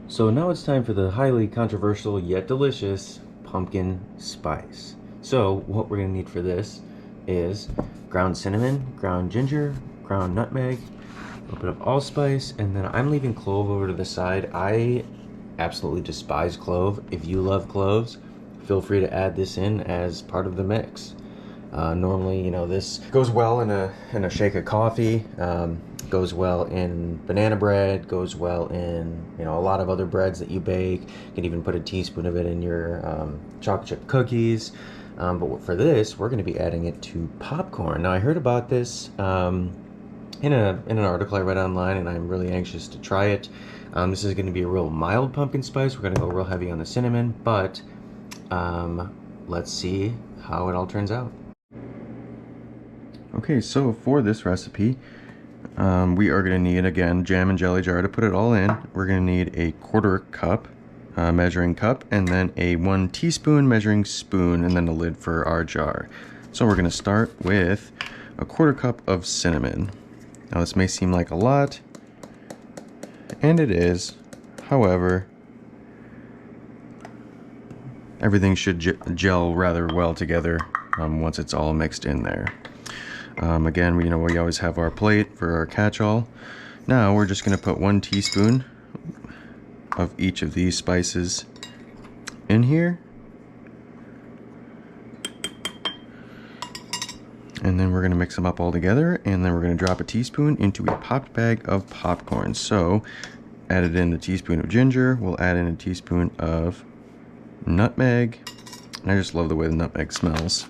So now it's time for the highly controversial yet delicious pumpkin spice. So what we're gonna need for this is ground cinnamon, ground ginger, ground nutmeg, a little bit of allspice, and then I'm leaving clove over to the side. I absolutely despise clove. If you love cloves, feel free to add this in as part of the mix. Normally, this goes well in a shake of coffee, goes well in banana bread, goes well in, a lot of other breads that you bake. You can even put a teaspoon of it in your chocolate chip cookies. But for this, we're going to be adding it to popcorn. Now, I heard about this in an article I read online, and I'm really anxious to try it. This is going to be a real mild pumpkin spice. We're going to go real heavy on the cinnamon, but let's see how it all turns out. Okay, so for this recipe, we are going to need, again, jam and jelly jar to put it all in. We're going to need a 1/4 cup measuring cup, and then a 1 teaspoon measuring spoon, and then a lid for our jar. So we're going to start with a 1/4 cup of cinnamon. Now this may seem like a lot, and it is. However, everything should gel rather well together once it's all mixed in there. Again, we always have our plate for our catch-all. Now we're just going to put 1 teaspoon of each of these spices in here. And then we're going to mix them up all together, and then we're going to drop a teaspoon into a popped bag of popcorn. So added in a teaspoon of ginger, we'll add in a teaspoon of nutmeg. And I just love the way the nutmeg smells.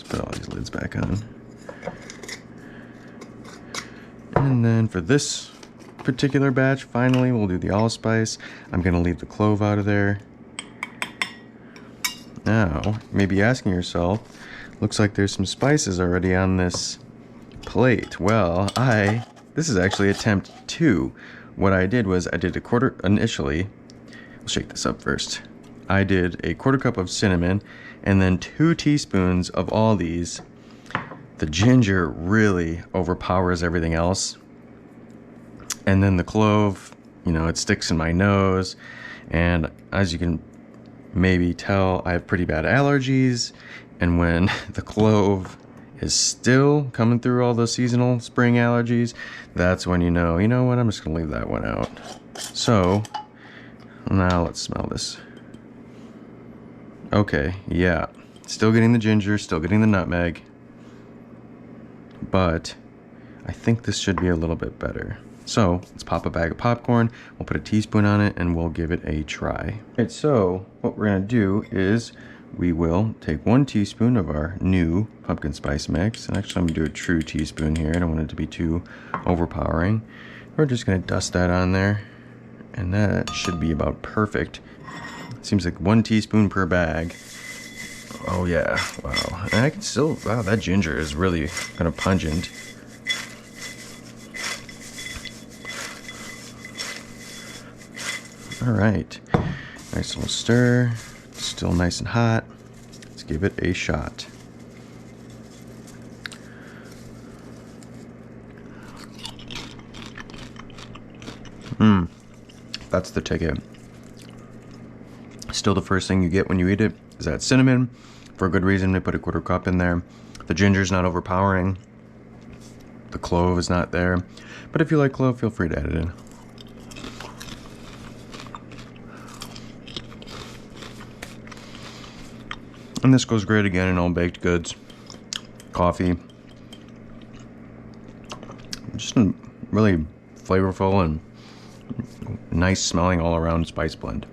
Put all these lids back on. And then for this particular batch, finally, we'll do the allspice. I'm going to leave the clove out of there. Now, you may be asking yourself, looks like there's some spices already on this plate. Well, this is actually attempt 2. What I did was I did a 1/4, initially, we'll shake this up first. I did a 1/4 cup of cinnamon, and then 2 teaspoons of all these. The ginger really overpowers everything else. And then the clove, it sticks in my nose. And as you can maybe tell, I have pretty bad allergies. And when the clove is still coming through all those seasonal spring allergies, that's when you know what, I'm just going to leave that one out. So, now let's smell this. Okay, yeah, still getting the ginger, still getting the nutmeg, but I think this should be a little bit better. So let's pop a bag of popcorn, we'll put a teaspoon on it, and we'll give it a try. Alright, so what we're going to do is we will take 1 teaspoon of our new pumpkin spice mix, and actually I'm going to do a true teaspoon here, I don't want it to be too overpowering. We're just going to dust that on there, and that should be about perfect. Seems like 1 teaspoon per bag. Oh yeah, wow. And I can still, wow, that ginger is really kind of pungent. All right, nice little stir. Still nice and hot. Let's give it a shot. That's the ticket. Still the first thing you get when you eat it is that cinnamon. For a good reason, they put a 1/4 cup in there. The ginger's not overpowering. The clove is not there. But if you like clove, feel free to add it in. And this goes great again in all baked goods, coffee. Just a really flavorful and nice smelling all around spice blend.